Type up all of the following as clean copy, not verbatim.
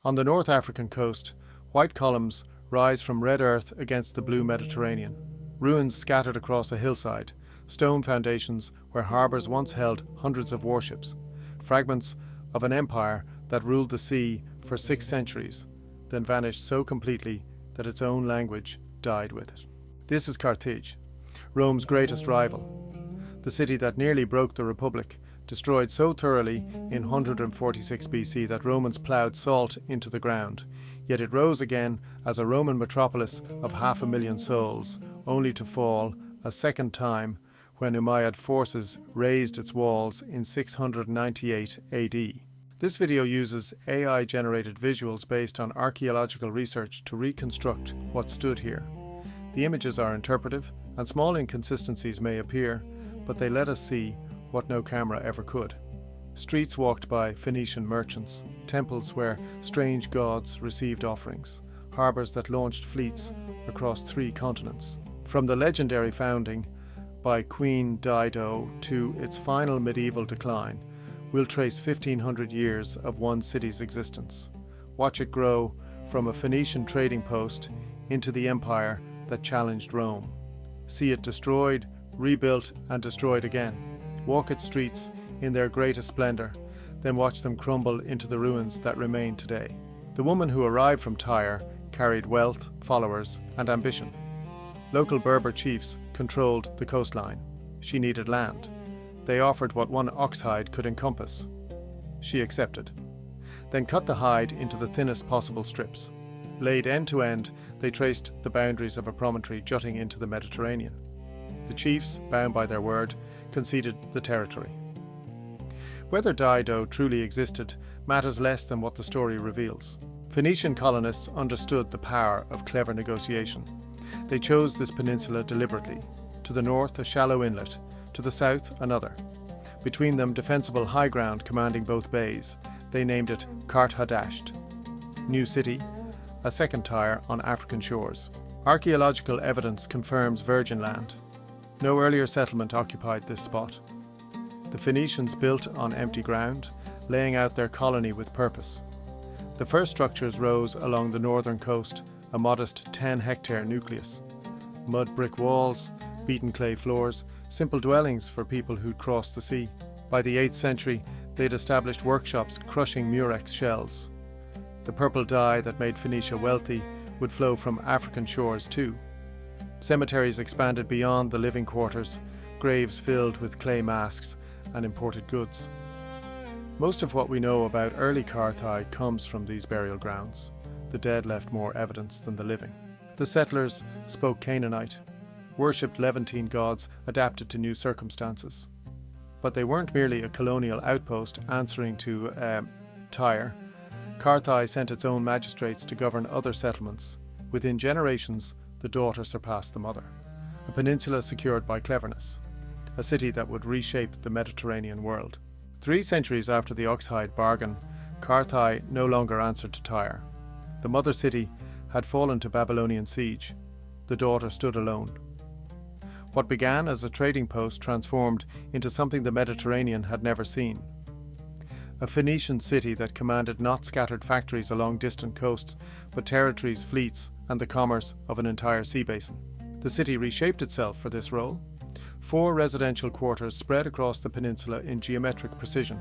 On the North African coast, white columns rise from red earth against the blue Mediterranean. Ruins scattered across a hillside, stone foundations where harbours once held hundreds of warships, fragments of an empire that ruled the sea for 6 centuries, then vanished so completely that its own language died with it. This is Carthage, Rome's greatest rival, the city that nearly broke the Republic, destroyed so thoroughly in 146 BC that Romans ploughed salt into the ground. Yet it rose again as a Roman metropolis of 500,000 souls, only to fall a second time when Umayyad forces razed its walls in 698 AD. This video uses AI-generated visuals based on archaeological research to reconstruct what stood here. The images are interpretive, and small inconsistencies may appear, but they let us see what no camera ever could. Streets walked by Phoenician merchants, temples where strange gods received offerings, harbours that launched fleets across 3 continents. From the legendary founding by Queen Dido to its final medieval decline, we'll trace 1500 years of one city's existence. Watch it grow from a Phoenician trading post into the empire that challenged Rome. See it destroyed, rebuilt, and destroyed again. Walk its streets in their greatest splendour, then watch them crumble into the ruins that remain today. The woman who arrived from Tyre carried wealth, followers, and ambition. Local Berber chiefs controlled the coastline. She needed land. They offered what one Oxhide could encompass. She accepted. Then cut the hide into the thinnest possible strips. Laid end to end, they traced the boundaries of a promontory jutting into the Mediterranean. The chiefs, bound by their word, conceded the territory. Whether Dido truly existed matters less than what the story reveals. Phoenician colonists understood the power of clever negotiation. They chose this peninsula deliberately. To the north, a shallow inlet. To the south, another. Between them, defensible high ground commanding both bays. They named it Carthage, New City, a second Tyre on African shores. Archaeological evidence confirms virgin land. No earlier settlement occupied this spot. The Phoenicians built on empty ground, laying out their colony with purpose. The first structures rose along the northern coast, a modest 10-hectare nucleus. Mud brick walls, beaten clay floors, simple dwellings for people who'd crossed the sea. By the 8th century, they'd established workshops crushing murex shells. The purple dye that made Phoenicia wealthy would flow from African shores too. Cemeteries expanded beyond the living quarters, graves filled with clay masks and imported goods. Most of what we know about early Carthage comes from these burial grounds. The dead left more evidence than the living. The settlers spoke Canaanite, worshipped Levantine gods adapted to new circumstances. But they weren't merely a colonial outpost answering to Tyre. Carthage sent its own magistrates to govern other settlements. Within generations, the daughter surpassed the mother. A peninsula secured by cleverness. A city that would reshape the Mediterranean world. 3 centuries after the Oxhide Bargain, Carthage no longer answered to Tyre. The mother city had fallen to Babylonian siege. The daughter stood alone. What began as a trading post transformed into something the Mediterranean had never seen. A Phoenician city that commanded not scattered factories along distant coasts, but territories, fleets, and the commerce of an entire sea basin. The city reshaped itself for this role. 4 residential quarters spread across the peninsula in geometric precision.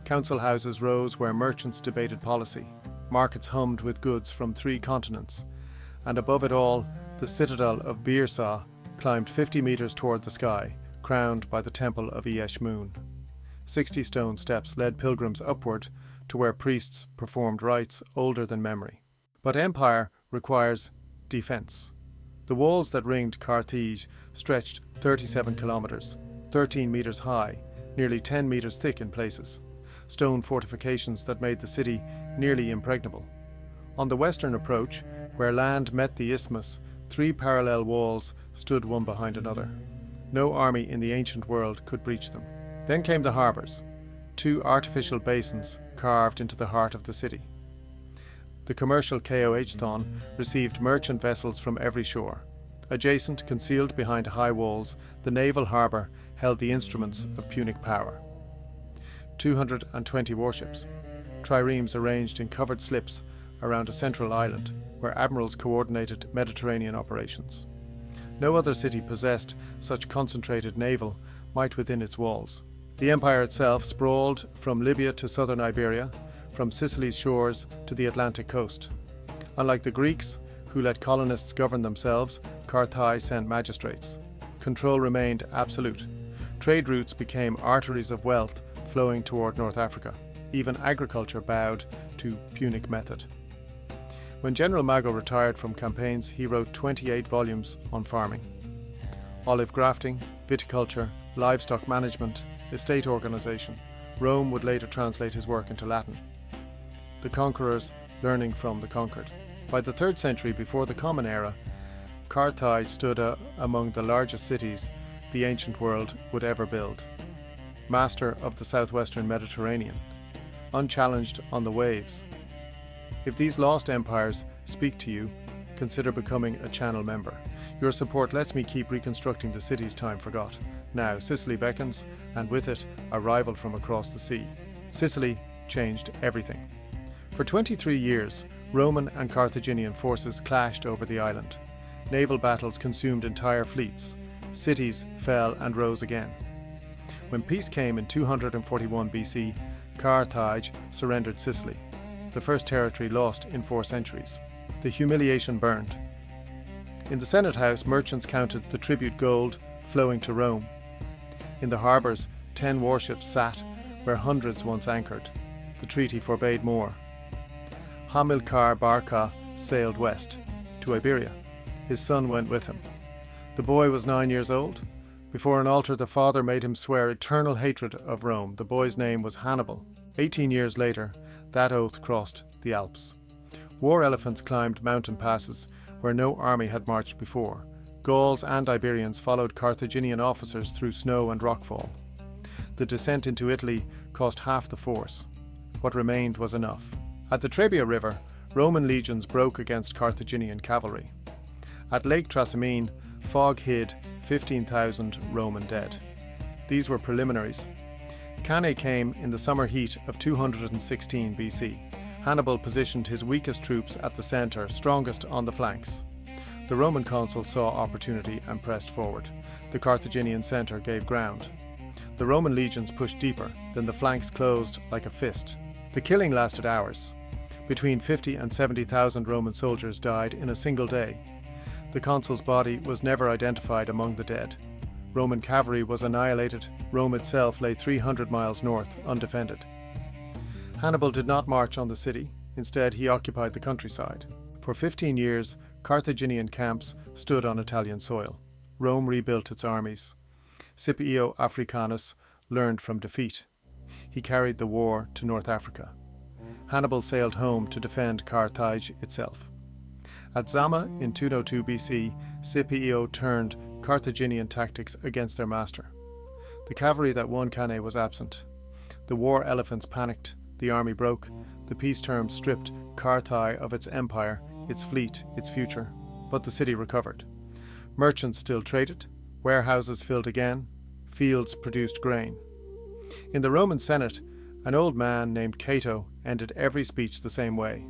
Council houses rose where merchants debated policy. Markets hummed with goods from 3 continents. And above it all, the citadel of Birsa climbed 50 meters toward the sky, crowned by the temple of Esh-Mun. 60 stone steps led pilgrims upward to where priests performed rites older than memory. But empire requires defense. The walls that ringed Carthage stretched 37 kilometers, 13 meters high, nearly 10 meters thick in places. Stone fortifications that made the city nearly impregnable. On the western approach, where land met the isthmus, 3 parallel walls stood one behind another. No army in the ancient world could breach them. Then came the harbours, 2 artificial basins carved into the heart of the city. The commercial Koh received merchant vessels from every shore. Adjacent, concealed behind high walls, the naval harbour held the instruments of Punic power. 220 warships, triremes arranged in covered slips around a central island where admirals coordinated Mediterranean operations. No other city possessed such concentrated naval might within its walls. The empire itself sprawled from Libya to southern Iberia, from Sicily's shores to the Atlantic coast. Unlike the Greeks, who let colonists govern themselves, Carthage sent magistrates. Control remained absolute. Trade routes became arteries of wealth flowing toward North Africa. Even agriculture bowed to Punic method. When General Mago retired from campaigns, he wrote 28 volumes on farming. Olive grafting, viticulture, livestock management, estate organization. Rome would later translate his work into Latin. The conquerors learning from the conquered. By the 3rd century before the Common Era, Carthage stood among the largest cities the ancient world would ever build. Master of the southwestern Mediterranean, unchallenged on the waves. If these lost empires speak to you, consider becoming a channel member. Your support lets me keep reconstructing the cities time forgot. Now Sicily beckons, and with it a rival from across the sea. Sicily changed everything. For 23 years, Roman and Carthaginian forces clashed over the island. Naval battles consumed entire fleets. Cities fell and rose again. When peace came in 241 BC, Carthage surrendered Sicily, the first territory lost in 4 centuries. The humiliation burned. In the Senate House, merchants counted the tribute gold flowing to Rome. In the harbours, 10 warships sat where hundreds once anchored. The treaty forbade more. Hamilcar Barca sailed west, to Iberia. His son went with him. The boy was 9 years old. Before an altar, the father made him swear eternal hatred of Rome. The boy's name was Hannibal. 18 years later, that oath crossed the Alps. War elephants climbed mountain passes where no army had marched before. Gauls and Iberians followed Carthaginian officers through snow and rockfall. The descent into Italy cost half the force. What remained was enough. At the Trebia River, Roman legions broke against Carthaginian cavalry. At Lake Trasimene, fog hid 15,000 Roman dead. These were preliminaries. Cannae came in the summer heat of 216 BC. Hannibal positioned his weakest troops at the centre, strongest on the flanks. The Roman consul saw opportunity and pressed forward. The Carthaginian centre gave ground. The Roman legions pushed deeper, then the flanks closed like a fist. The killing lasted hours. Between 50 and 70,000 Roman soldiers died in a single day. The consul's body was never identified among the dead. Roman cavalry was annihilated. Rome itself lay 300 miles north, undefended. Hannibal did not march on the city. Instead, he occupied the countryside. For 15 years, Carthaginian camps stood on Italian soil. Rome rebuilt its armies. Scipio Africanus learned from defeat. He carried the war to North Africa. Hannibal sailed home to defend Carthage itself. At Zama in 202 BC, Scipio turned Carthaginian tactics against their master. The cavalry that won Cannae was absent. The war elephants panicked, the army broke, the peace terms stripped Carthage of its empire, its fleet, its future, but the city recovered. Merchants still traded, warehouses filled again, fields produced grain. In the Roman Senate, an old man named Cato ended every speech the same way.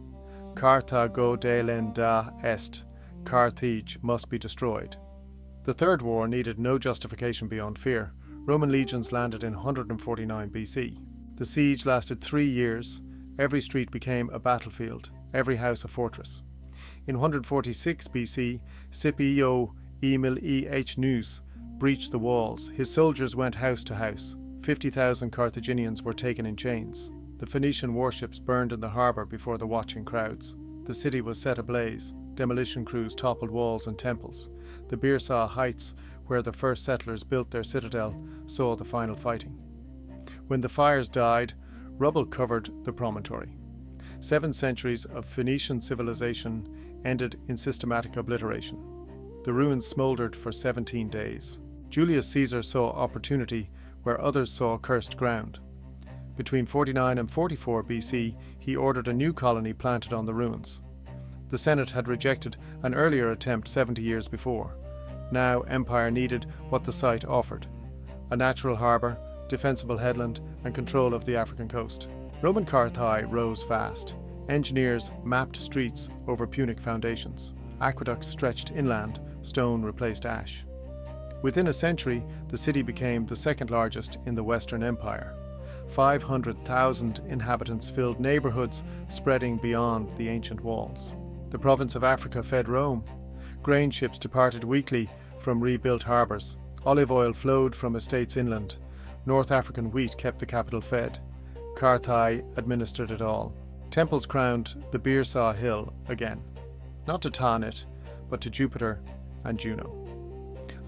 Carthago delenda est, Carthage must be destroyed. The Third War needed no justification beyond fear. Roman legions landed in 149 BC. The siege lasted 3 years. Every street became a battlefield, every house a fortress. In 146 BC, Scipio Emil E.H. Nus breached the walls. His soldiers went house to house. 50,000 Carthaginians were taken in chains. The Phoenician warships burned in the harbour before the watching crowds. The city was set ablaze. Demolition crews toppled walls and temples. The Birsa Heights, where the first settlers built their citadel, saw the final fighting. When the fires died, rubble covered the promontory. 7 centuries of Phoenician civilization ended in systematic obliteration. The ruins smouldered for 17 days. Julius Caesar saw opportunity where others saw cursed ground. Between 49 and 44 BC, he ordered a new colony planted on the ruins. The Senate had rejected an earlier attempt 70 years before. Now empire needed what the site offered: a natural harbour, defensible headland, and control of the African coast. Roman Carthage rose fast. Engineers mapped streets over Punic foundations. Aqueducts stretched inland, stone replaced ash. Within a century, the city became the second largest in the Western Empire. 500,000 inhabitants filled neighbourhoods spreading beyond the ancient walls. The province of Africa fed Rome. Grain ships departed weekly from rebuilt harbours. Olive oil flowed from estates inland. North African wheat kept the capital fed. Carthage administered it all. Temples crowned the Birsa hill again, not to Tanit, but to Jupiter and Juno.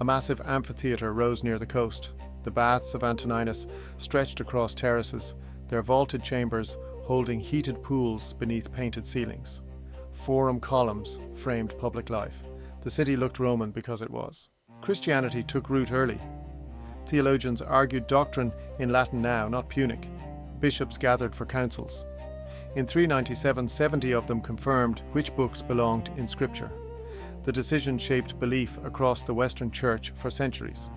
A massive amphitheatre rose near the coast. The baths of Antoninus stretched across terraces, their vaulted chambers holding heated pools beneath painted ceilings. Forum columns framed public life. The city looked Roman because it was. Christianity took root early. Theologians argued doctrine in Latin now, not Punic. Bishops gathered for councils. In 397, 70 of them confirmed which books belonged in Scripture. The decision shaped belief across the Western Church for centuries.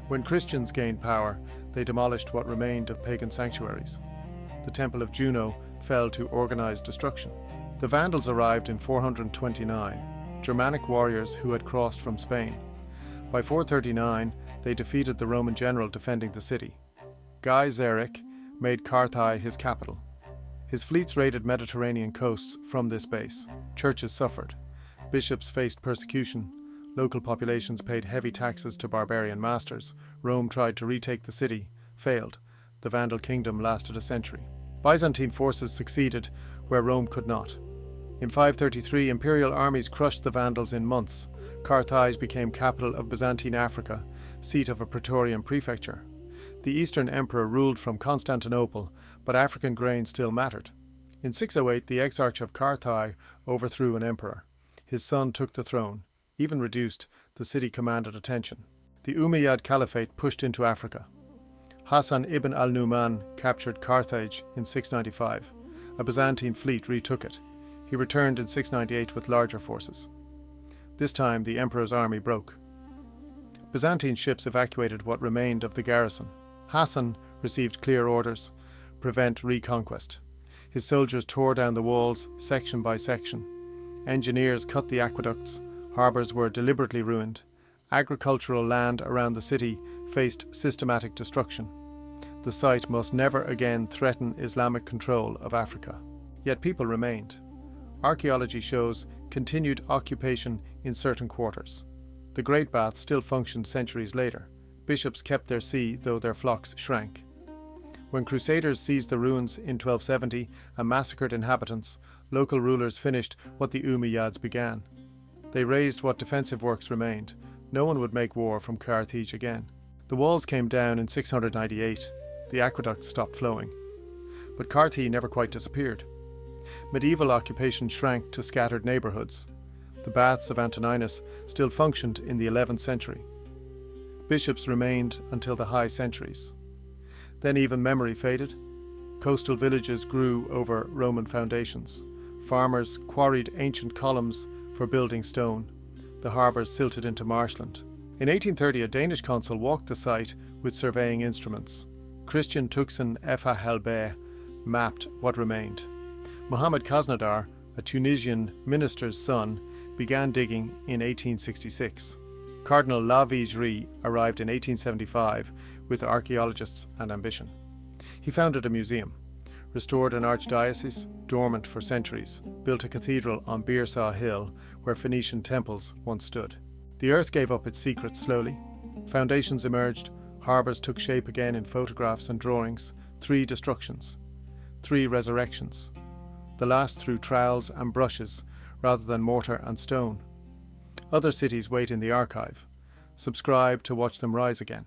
When Christians gained power, they demolished what remained of pagan sanctuaries. The Temple of Juno fell to organized destruction. The Vandals arrived in 429, Germanic warriors who had crossed from Spain. By 439, they defeated the Roman general defending the city. Guy Xeric made Carthage his capital. His fleets raided Mediterranean coasts from this base. Churches suffered. Bishops faced persecution. Local populations paid heavy taxes to barbarian masters. Rome tried to retake the city, failed. The Vandal kingdom lasted a century. Byzantine forces succeeded where Rome could not. In 533, imperial armies crushed the Vandals in months. Carthage became capital of Byzantine Africa, seat of a Praetorian prefecture. The Eastern Emperor ruled from Constantinople, but African grain still mattered. In 608, the exarch of Carthage overthrew an emperor. His son took the throne. Even reduced, the city commanded attention. The Umayyad Caliphate pushed into Africa. Hassan ibn al-Numan captured Carthage in 695. A Byzantine fleet retook it. He returned in 698 with larger forces. This time, the emperor's army broke. Byzantine ships evacuated what remained of the garrison. Hassan received clear orders: prevent reconquest. His soldiers tore down the walls, section by section. Engineers cut the aqueducts. Harbours were deliberately ruined. Agricultural land around the city faced systematic destruction. The site must never again threaten Islamic control of Africa. Yet people remained. Archaeology shows continued occupation in certain quarters. The Great Bath still functioned centuries later. Bishops kept their see, though their flocks shrank. When Crusaders seized the ruins in 1270 and massacred inhabitants, local rulers finished what the Umayyads began. They razed what defensive works remained. No one would make war from Carthage again. The walls came down in 698. The aqueducts stopped flowing. But Carthage never quite disappeared. Medieval occupation shrank to scattered neighbourhoods. The baths of Antoninus still functioned in the 11th century. Bishops remained until the high centuries. Then even memory faded. Coastal villages grew over Roman foundations. Farmers quarried ancient columns for building stone. The harbours silted into marshland. In 1830, a Danish consul walked the site with surveying instruments. Christian Tuxen Efa Helbe mapped what remained. Mohammed Khaznadar, a Tunisian minister's son, began digging in 1866. Cardinal Lavigeri arrived in 1875 with archaeologists and ambition. He founded a museum, restored an archdiocese dormant for centuries, built a cathedral on Birsa Hill where Phoenician temples once stood. The earth gave up its secrets slowly. Foundations emerged, harbours took shape again in photographs and drawings. 3 destructions, 3 resurrections. The last through trowels and brushes rather than mortar and stone. Other cities wait in the archive. Subscribe to watch them rise again.